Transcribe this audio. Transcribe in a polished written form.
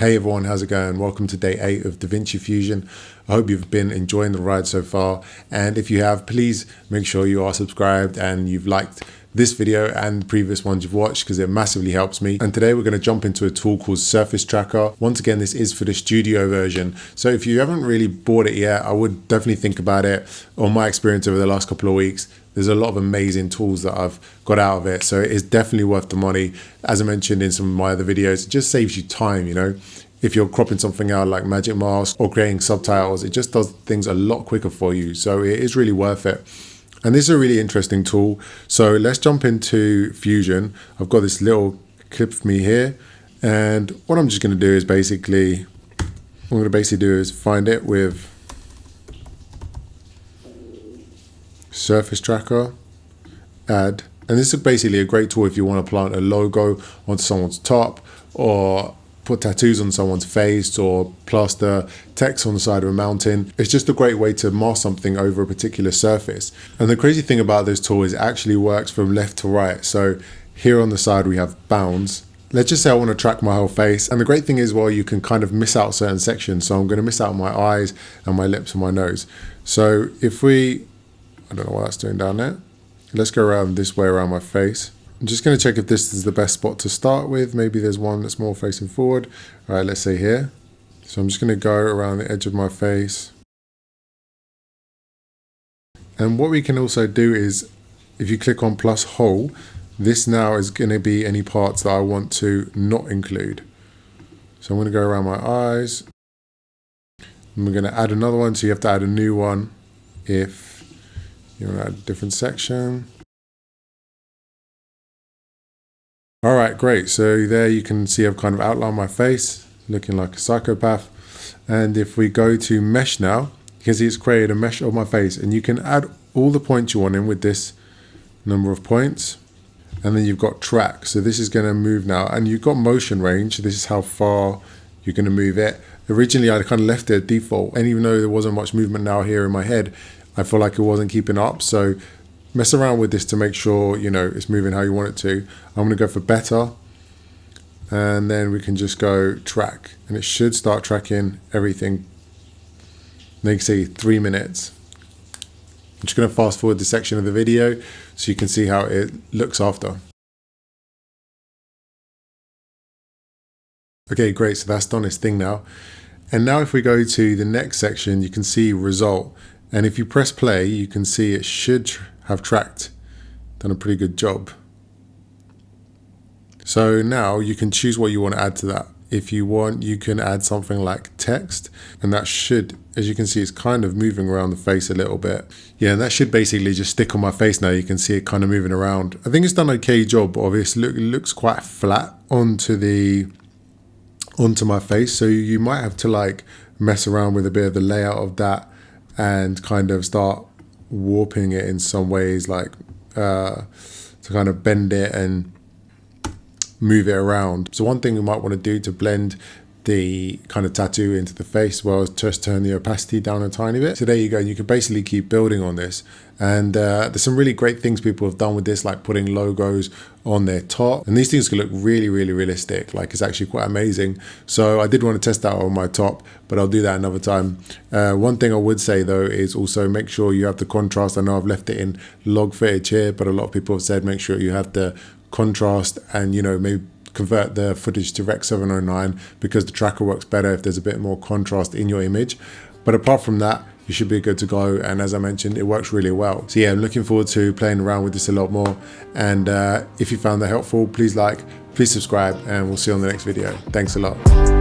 Hey everyone, how's it going? Welcome to day 8 of Davinci Fusion. I hope you've been enjoying the ride so far, and if you have, please make sure you are subscribed and you've liked this video and previous ones you've watched, because it massively helps me. And today we're going to jump into a tool called Surface Tracker. Once again, this is for the studio version, so if you haven't really bought it yet, I would definitely think about it. On my experience over the last couple of weeks, there's a lot of amazing tools that I've got out of it, so it is definitely worth the money. As I mentioned in some of my other videos, it just saves you time, you know. If you're cropping something out like Magic Mask or creating subtitles, it just does things a lot quicker for you, so it is really worth it. And this is a really interesting tool, so let's jump into Fusion. I've got this little clip of me here, and what I'm just going to do is basically, find it with Surface Tracker, add, and this is basically a great tool if you want to plant a logo onto someone's top, or put tattoos on someone's face, or plaster text on the side of a mountain. It's just a great way to mask something over a particular surface. And the crazy thing about this tool is it actually works from left to right. So here on the side we have bounds. Let's just say I want to track my whole face, and the great thing is, well, you can kind of miss out certain sections. So I'm going to miss out my eyes and my lips and my nose. So if we, I don't know what that's doing down there. Let's go around this way around my face. I'm just going to check if this is the best spot to start with. Maybe there's one that's more facing forward. All right, let's say here. So I'm just going to go around the edge of my face. And what we can also do is, if you click on plus whole, this now is going to be any parts that I want to not include. So I'm going to go around my eyes. And we're going to add another one. So you have to add a new one if you want to add a different section. All right, great. So there you can see I've kind of outlined my face, looking like a psychopath. And if we go to mesh now, you can see it's created a mesh of my face, and you can add all the points you want in with this number of points. And then you've got track. So this is going to move now, and you've got motion range. This is how far you're going to move it. Originally, I kind of left it at default, and even though there wasn't much movement now here in my head, I feel like it wasn't keeping up. So mess around with this to make sure, you know, it's moving how you want it to. I'm going to go for better, and then we can just go track, and it should start tracking everything. Now you can see 3 minutes. I'm just going to fast forward this section of the video so you can see how it looks after. Okay, great. So that's done its thing now. And now if we go to the next section, you can see result. And if you press play, you can see it should have tracked, done a pretty good job. So now you can choose what you want to add to that. If you want, you can add something like text, and that should, as you can see, it's kind of moving around the face a little bit. Yeah, and that should basically just stick on my face now. You can see it kind of moving around. I think it's done an okay job. Obviously, it looks quite flat onto my face. So you might have to like mess around with a bit of the layout of that and kind of start warping it in some ways, like to kind of bend it and move it around. So one thing you might want to do to blend the kind of tattoo into the face, well, is just turn the opacity down a tiny bit. So there you go, and you can basically keep building on this. And there's some really great things people have done with this, like putting logos on their top, and these things can look really, really realistic. Like, it's actually quite amazing. So I did want to test that on my top, but I'll do that another time. One thing I would say though is also make sure you have the contrast. I know I've left it in log footage here, but a lot of people have said make sure you have the contrast, and you know, maybe convert the footage to Rec 709, because the tracker works better if there's a bit more contrast in your image. But apart from that, you should be good to go, and as I mentioned, it works really well. So yeah, I'm looking forward to playing around with this a lot more, and if you found that helpful, please like, please subscribe, and we'll see you on the next video. Thanks a lot.